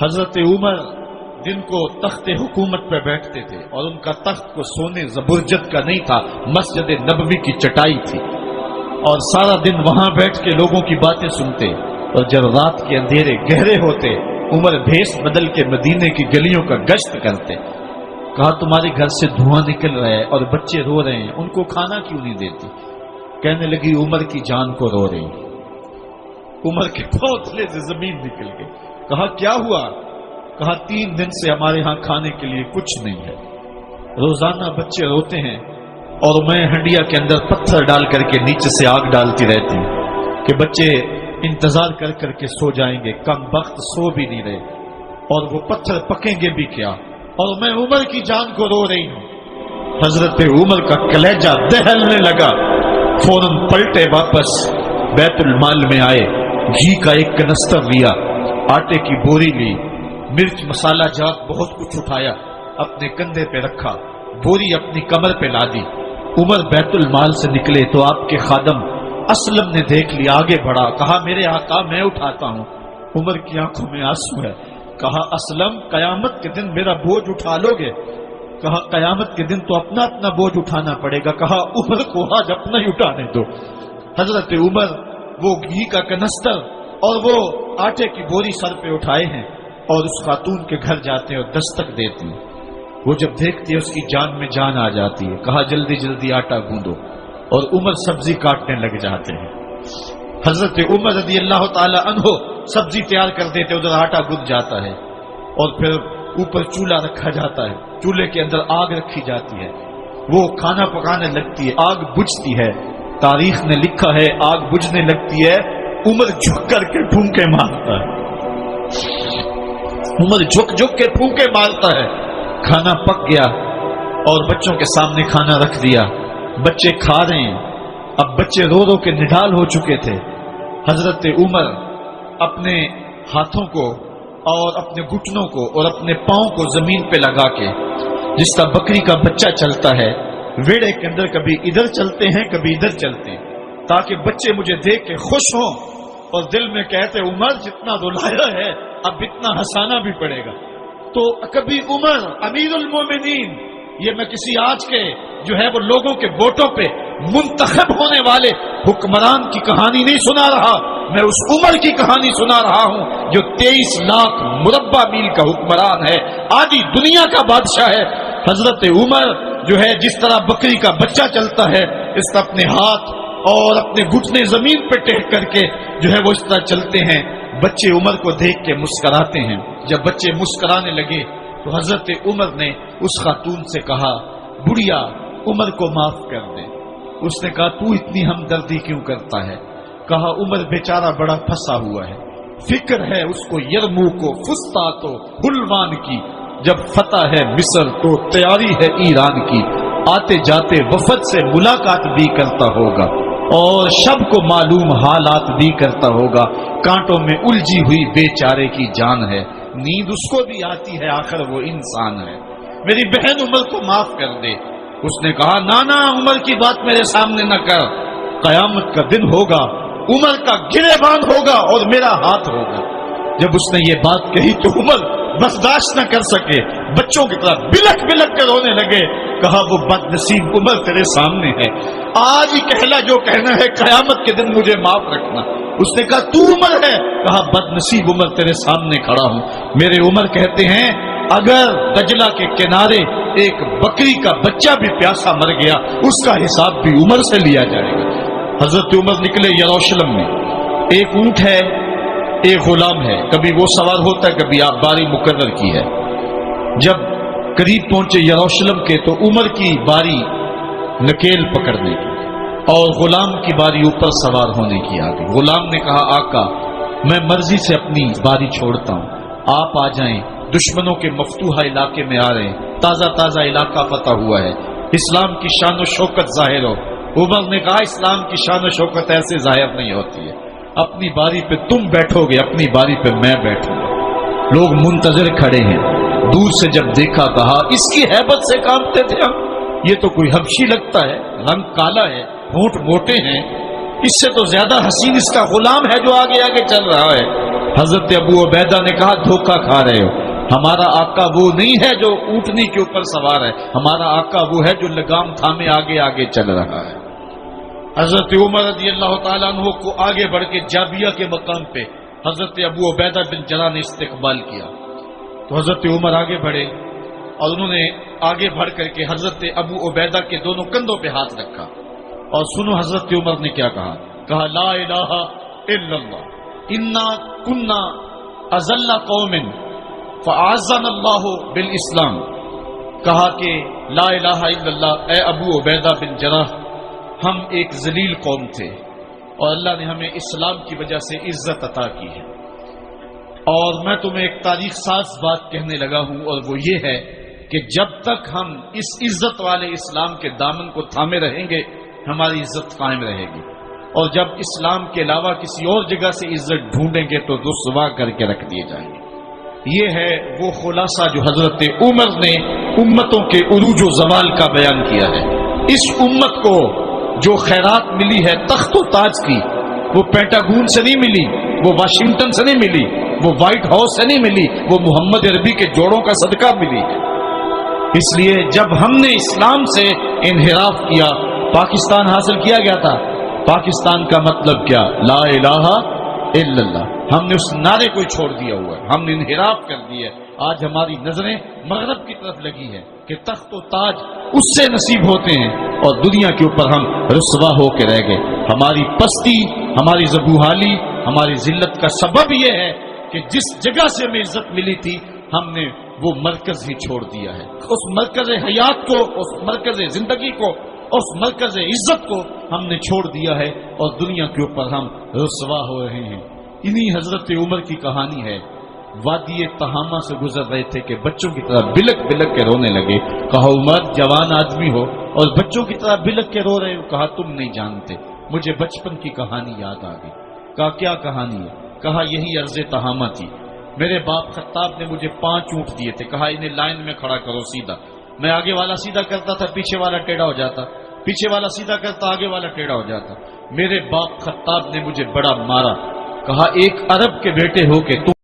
حضرت عمر دن کو تخت حکومت پہ بیٹھتے تھے اور ان کا تخت کو سونے زبرجد کا نہیں تھا، مسجد نبوی کی چٹائی تھی، اور سارا دن وہاں بیٹھ کے لوگوں کی باتیں سنتے، اور جب رات کے اندھیرے گہرے ہوتے عمر بھیس بدل کے مدینے کی گلیوں کا گشت کرتے۔ کہا تمہارے گھر سے دھواں نکل رہا ہے اور بچے رو رہے ہیں، ان کو کھانا کیوں نہیں دیتی؟ کہنے لگی عمر کی جان کو رو رہی۔ عمر کے پوتلے سے زمین نکل گئی۔ کہا کیا ہوا؟ کہا 3 دن سے ہمارے ہاں کھانے کے لیے کچھ نہیں ہے، روزانہ بچے روتے ہیں اور میں ہنڈیا کے اندر پتھر ڈال کر کے نیچے سے آگ ڈالتی رہتی ہوں کہ بچے انتظار کر کر کے سو جائیں گے، کم وقت سو بھی نہیں رہے، اور وہ پتھر پکیں گے بھی کیا، اور میں عمر کی جان کو رو رہی ہوں۔ حضرت عمر کا کلیجہ دہلنے لگا، فوراً پلٹے، واپس بیت المال میں آئے، گھی کا ایک کنستر لیا، آٹے کی بوری لی، مرچ مسالہ جات بہت کچھ اٹھایا، اپنے کندھے پہ رکھا، بوری اپنی کمر پہ لا دی۔ عمر بیت المال سے نکلے تو آپ کے خادم اسلم نے دیکھ لیا، آگے بڑھا، کہا میرے آقا میں اٹھاتا ہوں۔ عمر کی آنکھوں میں آنسو ہے۔ کہا اسلم قیامت کے دن میرا بوجھ اٹھا لو گے؟ کہا قیامت کے دن تو اپنا اپنا بوجھ اٹھانا پڑے گا۔ کہا عمر کو آج اپنا ہی اٹھانے دو۔ حضرت عمر وہ گھی کا کنستر اور وہ آٹے کی بوری سر پہ اٹھائے ہیں اور اس خاتون کے گھر جاتے ہیں اور دستک دیتے ہیں۔ وہ جب دیکھتی ہے اس کی جان میں جان آ جاتی ہے۔ کہا جلدی جلدی آٹا گوندو، اور عمر سبزی کاٹنے لگ جاتے ہیں۔ حضرت عمر رضی اللہ تعالی عنہ سبزی تیار کر دیتے، ادھر آٹا گند جاتا ہے، اور پھر اوپر چولہا رکھا جاتا ہے، چولہے کے اندر آگ رکھی جاتی ہے، وہ کھانا پکانے لگتی ہے، آگ بجھتی ہے۔ تاریخ نے لکھا ہے آگ بجھنے لگتی ہے، عمر جھک کر کے پھونکے مارتا ہے، عمر جھک جھک کے پھونکے مارتا ہے۔ کھانا پک گیا اور بچوں کے سامنے کھانا رکھ دیا، بچے کھا رہے ہیں۔ اب بچے رو رو کے نڈال ہو چکے تھے۔ حضرت عمر اپنے ہاتھوں کو اور اپنے گھٹنوں کو اور اپنے پاؤں کو زمین پہ لگا کے، جس کا بکری کا بچہ چلتا ہے، ویڑے کے اندر کبھی ادھر چلتے ہیں کبھی ادھر چلتے ہیں، تاکہ بچے مجھے دیکھ کے خوش ہوں اور دل میں کہتے عمر جتنا رلایا ہے اب اتنا ہنسانا بھی پڑے گا۔ تو کبھی عمر امیر المومنین، یہ میں کسی آج کے جو ہے وہ لوگوں کے ووٹوں پہ منتخب ہونے والے حکمران کی کہانی نہیں سنا رہا، میں اس عمر کی کہانی سنا رہا ہوں جو 23 لاکھ مربع میل کا حکمران ہے، آدھی دنیا کا بادشاہ ہے۔ حضرت عمر جو ہے جس طرح بکری کا بچہ چلتا ہے، اس طرح اپنے ہاتھ اور اپنے گھٹنے زمین پہ ٹیک کر کے جو ہے وہ اس طرح چلتے ہیں۔ بچے عمر کو دیکھ کے مسکراتے ہیں۔ جب بچے مسکرانے لگے تو حضرت عمر نے اس خاتون سے کہا بڑھیا عمر کو معاف کر دے۔ اس نے کہا تو اتنی ہمدردی کیوں کرتا ہے؟ کہا عمر بیچارہ بڑا پھنسا ہوا ہے، فکر ہے اس کو یرموک و فسطاط و حلوان کی، جب فتح ہے مصر تو تیاری ہے ایران کی، آتے جاتے وفد سے ملاقات بھی کرتا ہوگا اور شب کو معلوم حالات بھی کرتا ہوگا، کانٹوں میں الجھی ہوئی بیچارے کی جان ہے، نیند اس کو بھی آتی ہے، آخر وہ انسان ہے، میری بہن عمر کو معاف کر دے۔ اس نے کہا نانا عمر کی بات میرے سامنے نہ کر، قیامت کا دن ہوگا، عمر کا گریبان ہوگا اور میرا ہاتھ ہوگا۔ جب اس نے یہ بات کہی تو عمر برداشت نہ کر سکے، بچوں کی طرح بلک بلک کر رونے لگے۔ کہا وہ بد نصیب عمر تیرے سامنے ہے، آج ہی کہلا جو کہنا ہے، قیامت کے دن مجھے معاف رکھنا۔ اس نے کہا تو عمر ہے؟ کہا بد نصیب عمر تیرے سامنے کھڑا ہوں۔ میرے عمر کہتے ہیں اگر دجلہ کے کنارے ایک بکری کا بچہ بھی پیاسا مر گیا، اس کا حساب بھی عمر سے لیا جائے گا۔ حضرت عمر نکلے یروشلم میں، ایک اونٹ ہے ایک غلام ہے، کبھی وہ سوار ہوتا ہے کبھی آپ باری مقرر کی ہے۔ جب قریب پہنچے یروشلم کے تو عمر کی باری نکیل پکڑنے کی اور غلام کی باری اوپر سوار ہونے کی آ گئی۔ غلام نے کہا آقا میں مرضی سے اپنی باری چھوڑتا ہوں، آپ آ جائیں، دشمنوں کے مفتوحہ علاقے میں آ رہے ہیں، تازہ تازہ علاقہ فتح ہوا ہے، اسلام کی شان و شوکت ظاہر ہو۔ عمر نے کہا اسلام کی شان و شوکت ایسے ظاہر نہیں ہوتی ہے، اپنی باری پہ تم بیٹھو گے، اپنی باری پہ میں بیٹھوں گا۔ لوگ منتظر کھڑے ہیں، دور سے جب دیکھا کہا اس کی ہیبت سے کانپتے تھے ہم، یہ تو کوئی حبشی لگتا ہے، رنگ کالا ہے، ہونٹ موٹے ہیں، اس سے تو زیادہ حسین اس کا غلام ہے جو آگے آگے چل رہا ہے۔ حضرت ابو عبیدہ نے کہا دھوکہ کھا رہے ہو، ہمارا آقا وہ نہیں ہے جو اونٹنی کے اوپر سوار ہے، ہمارا آقا وہ ہے جو لگام تھامے آگے آگے چل رہا ہے۔ حضرت عمر رضی اللہ تعالیٰ عنہ کو آگے بڑھ کے جابیہ کے مقام پہ حضرت ابو عبیدہ بن جراح نے استقبال کیا، تو حضرت عمر آگے بڑھے اور انہوں نے آگے بڑھ کر کے حضرت ابو عبیدہ کے دونوں کندھوں پہ ہاتھ رکھا، اور سنو حضرت عمر نے کیا کہا لا الہ الا اللہ انا کنا اذل قوم فاعزنا اللہ بالاسلام، کہا کہ لا الہ الا اللہ، اے ابو عبیدہ بن جراح، ہم ایک ذلیل قوم تھے اور اللہ نے ہمیں اسلام کی وجہ سے عزت عطا کی ہے، اور میں تمہیں ایک تاریخ ساز بات کہنے لگا ہوں، اور وہ یہ ہے کہ جب تک ہم اس عزت والے اسلام کے دامن کو تھامے رہیں گے ہماری عزت قائم رہے گی، اور جب اسلام کے علاوہ کسی اور جگہ سے عزت ڈھونڈیں گے تو رسوا کر کے رکھ دیے جائیں گے۔ یہ ہے وہ خلاصہ جو حضرت عمر نے امتوں کے عروج و زوال کا بیان کیا ہے۔ اس امت کو جو خیرات ملی ہے تخت و تاج کی، وہ پینٹاگون سے نہیں ملی، وہ واشنگٹن سے نہیں ملی، وہ وائٹ ہاؤس سے نہیں ملی، وہ محمد عربی کے جوڑوں کا صدقہ ملی ہے۔ اس لیے جب ہم نے اسلام سے انحراف کیا، پاکستان حاصل کیا گیا تھا، پاکستان کا مطلب کیا؟ لا الہ الا اللہ، ہم نے اس نعرے کو چھوڑ دیا ہوا ہے، ہم نے انحراف کر دیا ہے۔ آج ہماری نظریں مغرب کی طرف لگی ہے کہ تخت و تاج اس سے نصیب ہوتے ہیں، اور دنیا کے اوپر ہم رسوا ہو کے رہ گئے۔ ہماری پستی، ہماری زبوحالی، ہماری ذلت کا سبب یہ ہے کہ جس جگہ سے ہمیں عزت ملی تھی ہم نے وہ مرکز ہی چھوڑ دیا ہے۔ اس مرکز حیات کو، اس مرکز زندگی کو، اس مرکز عزت کو ہم نے چھوڑ دیا ہے، اور دنیا کے اوپر ہم رسوا ہو رہے ہیں۔ انہی حضرت عمر کی کہانی ہے۔ وادی تہامہ سے گزر رہے تھے کہ بچوں کی طرح بلک بلک کے رونے لگے۔ کہا عمر جوان آدمی ہو اور بچوں کی طرح بلک کے رو رہے ہو؟ کہا تم نہیں جانتے، مجھے بچپن کی کہانی یاد آ گئی۔ کہا کیا کہانی ہے؟ کہا یہی عرض تہامہ تھی، میرے باپ خطاب نے مجھے 5 اونٹ دیے تھے، کہا انہیں لائن میں کھڑا کرو سیدھا، میں آگے والا سیدھا کرتا تھا، پیچھے والا ٹیڑھا ہو جاتا، پیچھے والا سیدھا کرتا، آگے والا ٹیڑھا ہو جاتا۔ میرے باپ خطاب نے مجھے بڑا مارا، کہا ایک عرب کے بیٹے ہو کہ تم